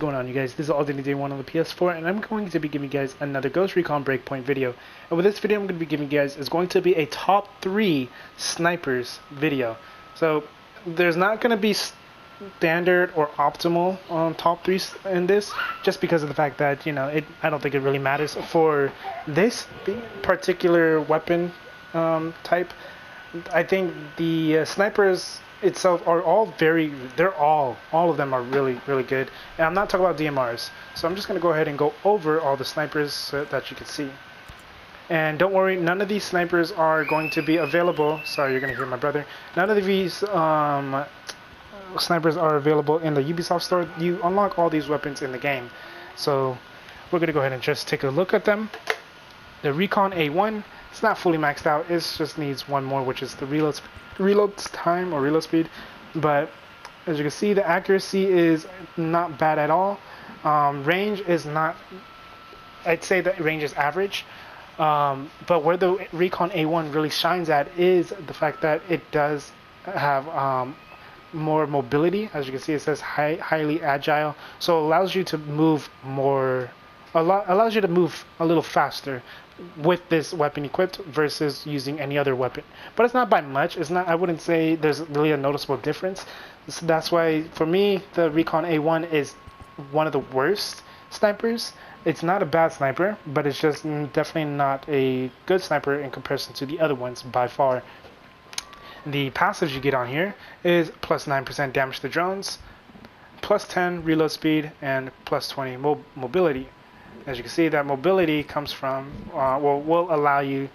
Going on, you guys? This is Aldini Day 1 on the PS4, and I'm going to be giving you guys another Ghost Recon Breakpoint video. And with this video I'm going to be giving you guys is going to be a top 3 snipers video. So there's not going to be standard or optimal top 3s in this, just because of the fact that, you know, I don't think it really matters for this particular weapon type. I think the snipers itself are all all of them are really good, and I'm not talking about DMRs, so I'm just going to go ahead and go over all the snipers so that you can see. And don't worry, none of these snipers are going to be available. Sorry, you're going to hear my brother. None of these snipers are available in the Ubisoft store. You unlock all these weapons in the game, so we're going to go ahead and just take a look at them. The Recon A1, it's not fully maxed out, it just needs one more, which is the reload time or reload speed. But as you can see, the accuracy is not bad at all. Range is not, I'd say that range is average. But where the Recon A1 really shines at is the fact that it does have more mobility. As you can see, it says highly agile, so it allows you to move allows you to move a little faster with this weapon equipped versus using any other weapon. But it's not by much. It's not, I wouldn't say there's really a noticeable difference. So that's why for me the Recon A1 is one of the worst snipers. It's not a bad sniper, but it's just definitely not a good sniper in comparison to the other ones by far. The passives you get on here is plus 9% damage to drones, plus 10 reload speed, and plus 20 mobility. As you can see, that mobility comes from, will allow you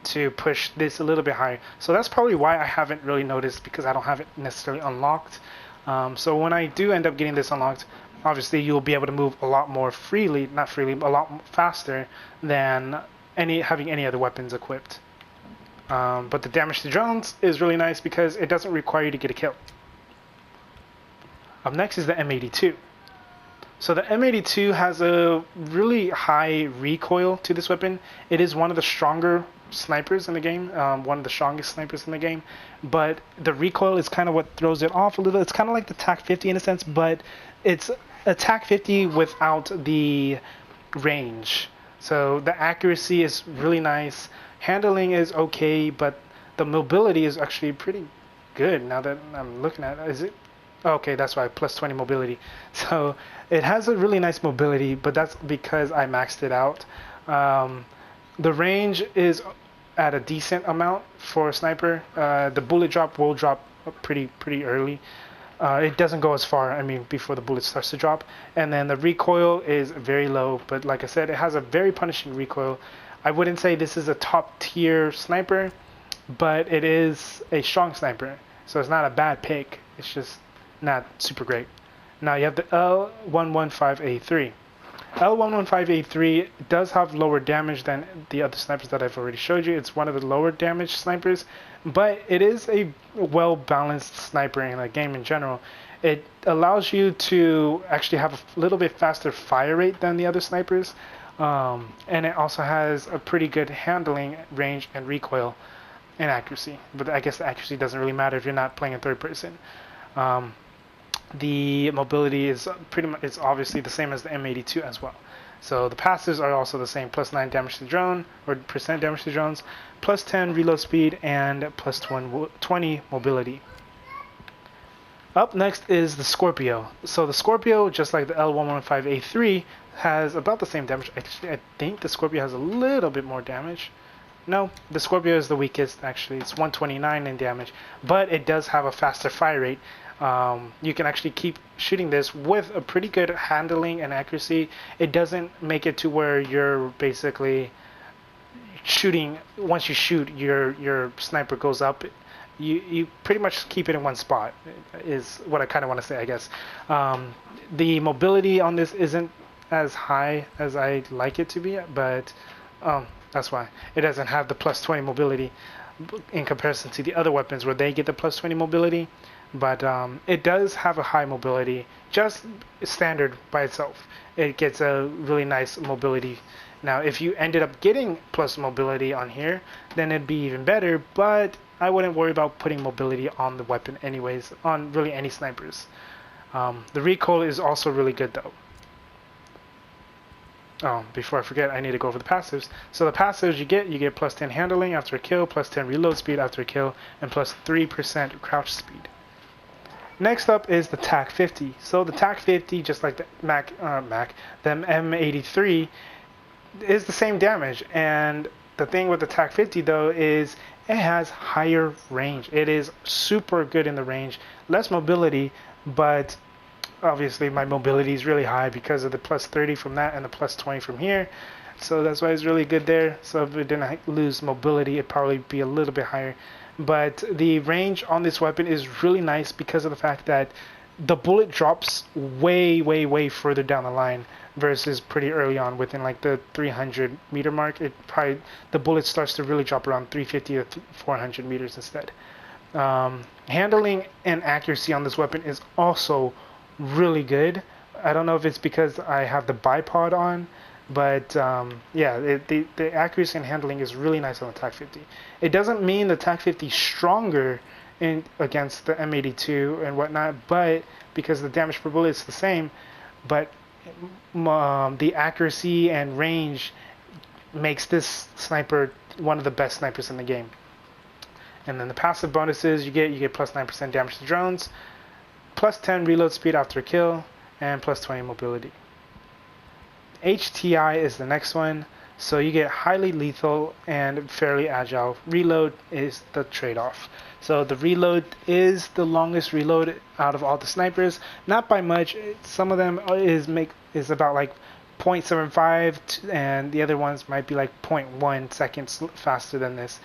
to push this a little bit higher. So that's probably why I haven't really noticed, because I don't have it necessarily unlocked. So when I do end up getting this unlocked, obviously you'll be able to move a lot more freely, not freely, but a lot faster than having any other weapons equipped. But the damage to drones is really nice because it doesn't require you to get a kill. Up next is the M82. So the M82 has a really high recoil to this weapon. It is one of the stronger snipers in the game, one of the strongest snipers in the game, but the recoil is kind of what throws it off a little. It's kind of like the TAC 50 in a sense, but it's a TAC 50 without the range. So the accuracy is really nice, handling is okay, but the mobility is actually pretty good now that I'm looking at it. Is it? Okay, that's why, plus 20 mobility. So it has a really nice mobility, but that's because I maxed it out. The range is at a decent amount for a sniper. The bullet drop will drop pretty early. It doesn't go as far, I mean, before the bullet starts to drop. And then the recoil is very low, but like I said, it has a very punishing recoil. I wouldn't say this is a top tier sniper, but it is a strong sniper. So it's not a bad pick. It's just not super great. Now you have the L115A3. L115A3 does have lower damage than the other snipers that I've already showed you. It's one of the lower damage snipers, but it is a well-balanced sniper in the game in general. It allows you to actually have a little bit faster fire rate than the other snipers, and it also has a pretty good handling, range, and recoil and accuracy. But I guess the accuracy doesn't really matter if you're not playing in third person. The mobility is it's obviously the same as the M82 as well. So the passives are also the same, plus 9 damage to drone, or percent damage to drones, plus 10 reload speed, and plus 20 mobility. Up next is the Scorpio. So the Scorpio, just like the L115A3, has about the same damage. Actually, I think the Scorpio has a little bit more damage. No, the Scorpio is the weakest, actually. It's 129 in damage, but it does have a faster fire rate. You can actually keep shooting this with a pretty good handling and accuracy. It doesn't make it to where you're basically shooting, once you shoot, your sniper goes up. You pretty much keep it in one spot, is what I kind of want to say, I guess. The mobility on this isn't as high as I'd like it to be, but that's why it doesn't have the plus 20 mobility in comparison to the other weapons where they get the plus 20 mobility. But it does have a high mobility, just standard by itself. It gets a really nice mobility. Now, if you ended up getting plus mobility on here, then it'd be even better, but I wouldn't worry about putting mobility on the weapon anyways, on really any snipers. The recoil is also really good though. Oh, before I forget, I need to go over the passives. So the passives you get plus 10 handling after a kill, plus 10 reload speed after a kill, and plus 3% crouch speed. Next up is the TAC 50. So the TAC 50, just like the the M83, is the same damage. And the thing with the TAC 50 though is it has higher range. It is super good in the range, less mobility, but obviously my mobility is really high because of the plus 30 from that and the plus 20 from here, so that's why it's really good there. So if it didn't lose mobility, it'd probably be a little bit higher, but the range on this weapon is really nice because of the fact that the bullet drops way further down the line versus pretty early on within like the 300 meter mark. The bullet starts to really drop around 350 or 400 meters instead. Handling and accuracy on this weapon is also really good. I don't know if it's because I have the bipod on, but yeah, the accuracy and handling is really nice on the TAC 50. It doesn't mean the TAC 50 is stronger against the M82 and whatnot, but because the damage per bullet is the same, but the accuracy and range makes this sniper one of the best snipers in the game. And then the passive bonuses you get plus 9% damage to drones, plus 10 reload speed after a kill, and plus 20 mobility. HTI is the next one, so you get highly lethal and fairly agile. Reload is the trade-off. So the reload is the longest reload out of all the snipers, not by much. Some of them is about like 0.75 and the other ones might be like 0.1 seconds faster than this.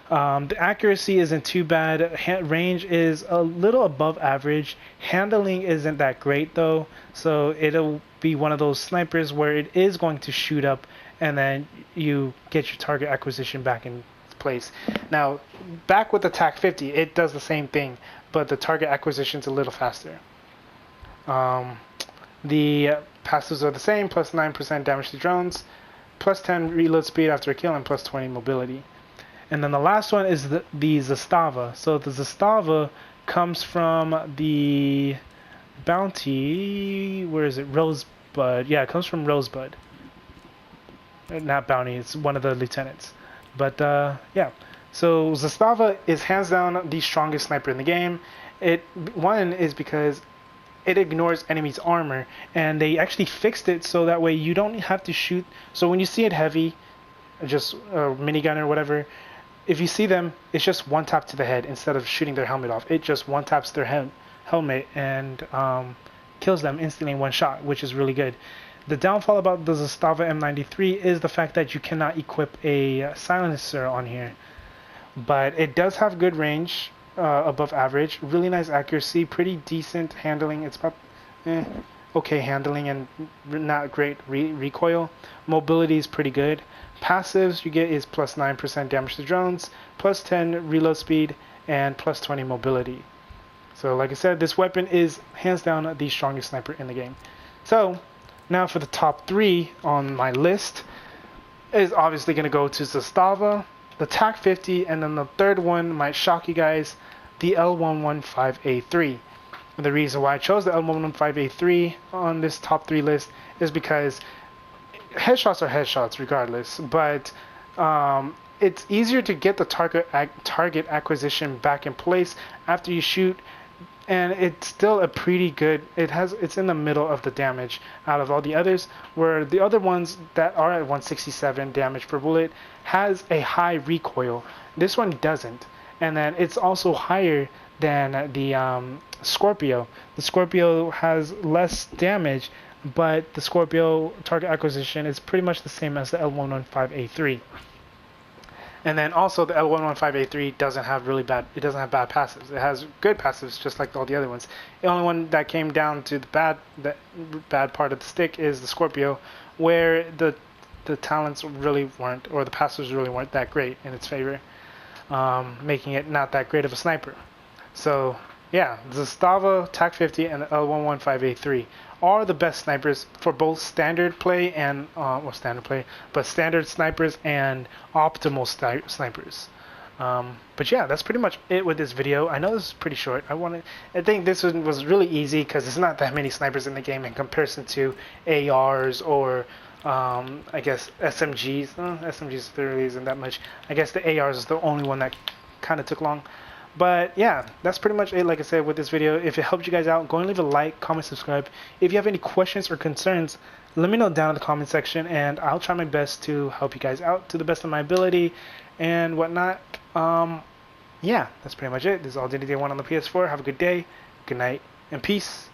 The accuracy isn't too bad. Range is a little above average. Handling isn't that great though, so it'll be one of those snipers where it is going to shoot up and then you get your target acquisition back in place. Now, back with the TAC 50, it does the same thing, but the target acquisition's a little faster. The passives are the same, plus 9% damage to drones, plus 10 reload speed after a kill, and plus 20 mobility. And then the last one is the Zastava. So the Zastava comes from the bounty. Where is it? Rosebud. Yeah, it comes from Rosebud. Not bounty. It's one of the lieutenants. But yeah. So Zastava is hands down the strongest sniper in the game. One is because it ignores enemies' armor, and they actually fixed it so that way you don't have to shoot. So when you see it heavy, just a minigun or whatever, if you see them, it's just one tap to the head instead of shooting their helmet off. It just one taps their helmet and kills them instantly in one shot, which is really good. The downfall about the Zastava M93 is the fact that you cannot equip a silencer on here, but it does have good range, above average, really nice accuracy, pretty decent handling. It's about okay handling and not great recoil. Mobility is pretty good. Passives you get is plus 9% damage to drones, plus 10 reload speed, and plus 20 mobility. So like I said, this weapon is hands down the strongest sniper in the game. So now for the top 3 on my list is obviously going to go to Zastava, the TAC 50, and then the third one might shock you guys, the L115A3. And the reason why I chose the L115A3 on this top 3 list is because headshots are headshots regardless, but it's easier to get the target acquisition back in place after you shoot, and it's still a pretty good, it's in the middle of the damage out of all the others, where the other ones that are at 167 damage per bullet has a high recoil. This one doesn't, and then it's also higher than the Scorpio. The Scorpio has less damage, but the Scorpio target acquisition is pretty much the same as the L115A3. And then also the L115A3 doesn't have bad passives. It has good passives just like all the other ones. The only one that came down to the bad part of the stick is the Scorpio, where the talents really weren't, or the passives really weren't that great in its favor, making it not that great of a sniper. So yeah, the Zastava, TAC 50, and the L115A3 are the best snipers for both standard play and standard snipers and optimal snipers. But yeah, that's pretty much it with this video. I know this is pretty short. I think this one was really easy because there's not that many snipers in the game in comparison to ARs or I guess SMGs. SMGs really isn't that much. I guess the ARs is the only one that kind of took long. But yeah, that's pretty much it, like I said, with this video. If it helped you guys out, go and leave a like, comment, subscribe. If you have any questions or concerns, let me know down in the comment section, and I'll try my best to help you guys out to the best of my ability and whatnot. Yeah, that's pretty much it. This is all Day1 on the PS4. Have a good day, good night, and peace.